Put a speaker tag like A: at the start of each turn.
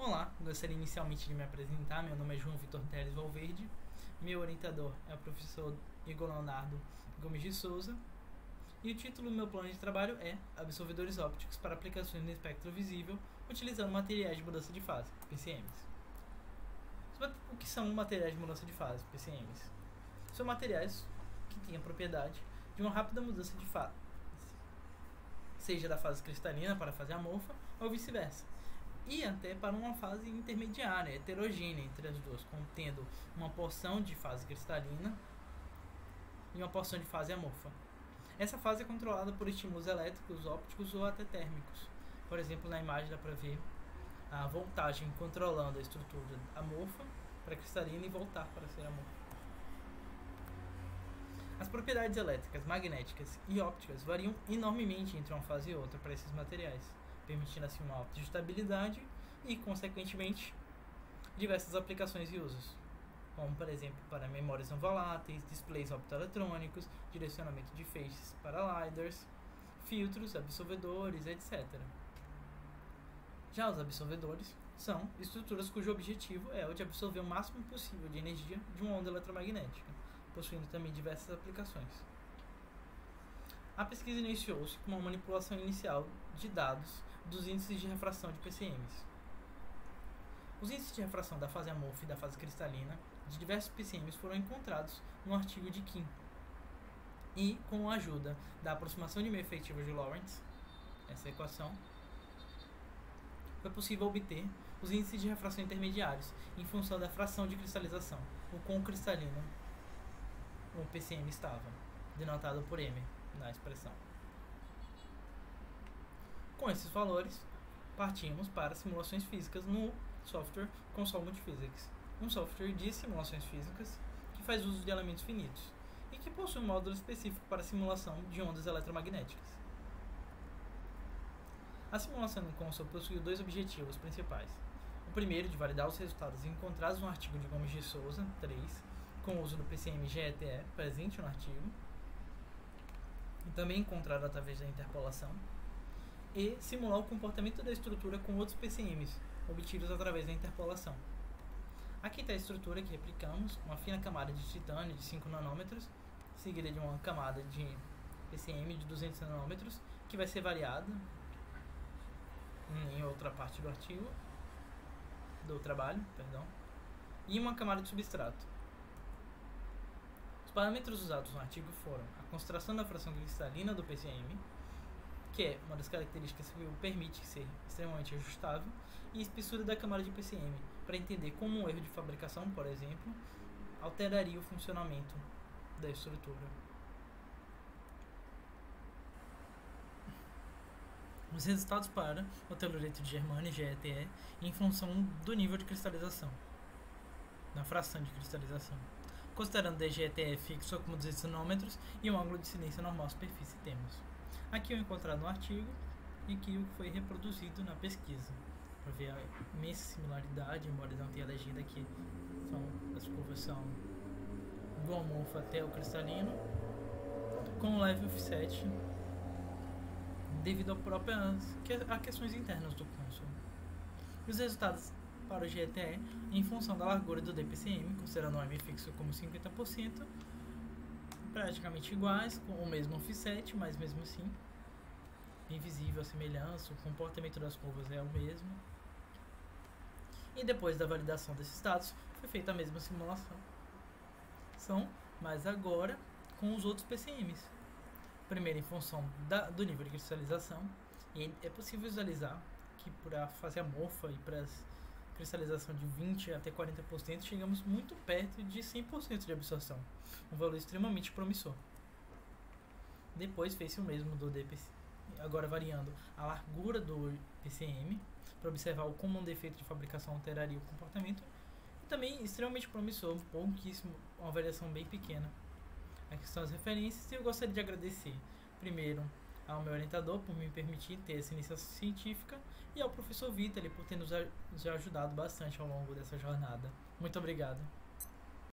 A: Olá, gostaria inicialmente de me apresentar. Meu nome é João Vitor Teles Valverde. Meu orientador é o professor Igor Leonardo Gomes de Souza. E o título do meu plano de trabalho é Absorvedores Ópticos para aplicações no espectro visível utilizando materiais de mudança de fase, PCMs. O que são materiais de mudança de fase, PCMs? São materiais que têm a propriedade de uma rápida mudança de fase, seja da fase cristalina para a fase amorfa ou vice-versa, e até para uma fase intermediária, heterogênea entre as duas, contendo uma porção de fase cristalina e uma porção de fase amorfa. Essa fase é controlada por estímulos elétricos, ópticos ou até térmicos. Por exemplo, na imagem dá para ver a voltagem controlando a estrutura amorfa para cristalina e voltar para ser amorfa. As propriedades elétricas, magnéticas e ópticas variam enormemente entre uma fase e outra para esses materiais, permitindo assim uma alta estabilidade e, consequentemente, diversas aplicações e usos, como por exemplo para memórias não voláteis, displays optoeletrônicos, direcionamento de feixes para lidars, filtros, absorvedores, etc. Já os absorvedores são estruturas cujo objetivo é o de absorver o máximo possível de energia de uma onda eletromagnética, possuindo também diversas aplicações. A pesquisa iniciou-se com uma manipulação inicial de dados dos índices de refração de PCMs. Os índices de refração da fase amorfa e da fase cristalina de diversos PCMs foram encontrados no artigo de Kim. E, com a ajuda da aproximação de meio efetiva de Lorentz, essa equação, foi possível obter os índices de refração intermediários em função da fração de cristalização, o quão cristalino o PCM estava, denotado por M na expressão. Com esses valores, partimos para simulações físicas no software Console Multiphysics, um software de simulações físicas que faz uso de elementos finitos e que possui um módulo específico para simulação de ondas eletromagnéticas. A simulação no console possui dois objetivos principais. O primeiro, de validar os resultados encontrados no artigo de Gomes de Souza 3, com o uso do PCM GETE presente no artigo, e também encontrado através da interpolação, e simular o comportamento da estrutura com outros PCMs, obtidos através da interpolação. Aqui está a estrutura que replicamos, uma fina camada de titânio de 5 nanômetros, seguida de uma camada de PCM de 200 nanômetros, que vai ser variada em outra parte do artigo, do trabalho, e uma camada de substrato. Os parâmetros usados no artigo foram a concentração da fração cristalina do PCM, que é uma das características que o permite ser extremamente ajustável, e a espessura da camada de PCM, para entender como um erro de fabricação, por exemplo, alteraria o funcionamento da estrutura. Os resultados para o telureto de germânio, GETE, em função do nível de cristalização, na fração de cristalização, considerando DGETE fixo como 200 nanômetros e um ângulo de incidência normal à superfície temos. Aqui eu encontrado no artigo e que o foi reproduzido na pesquisa, para ver a imensa similaridade, embora não tenha legenda aqui. As curvas são do amorfo até o cristalino, com um leve offset devido a questões internas do console. Os resultados para o GETE em função da largura do DPCM, considerando o M fixo como 50%, praticamente iguais, com o mesmo offset, mas mesmo assim bem visível a semelhança, o comportamento das curvas é o mesmo. E depois da validação desses dados, foi feita a mesma simulação, mas agora com os outros PCMs. Primeiro em função do nível de cristalização, e é possível visualizar que para a fase amorfa e para a cristalização de 20 até 40%, chegamos muito perto de 100% de absorção, um valor extremamente promissor. Depois fez-se o mesmo do DPC, agora variando a largura do PCM, para observar como um defeito de fabricação alteraria o comportamento, e também extremamente promissor, pouquíssimo, uma variação bem pequena. Aqui estão as referências e eu gostaria de agradecer primeiro ao meu orientador por me permitir ter essa iniciação científica e ao professor Vitor por ter nos ajudado bastante ao longo dessa jornada. Muito obrigado.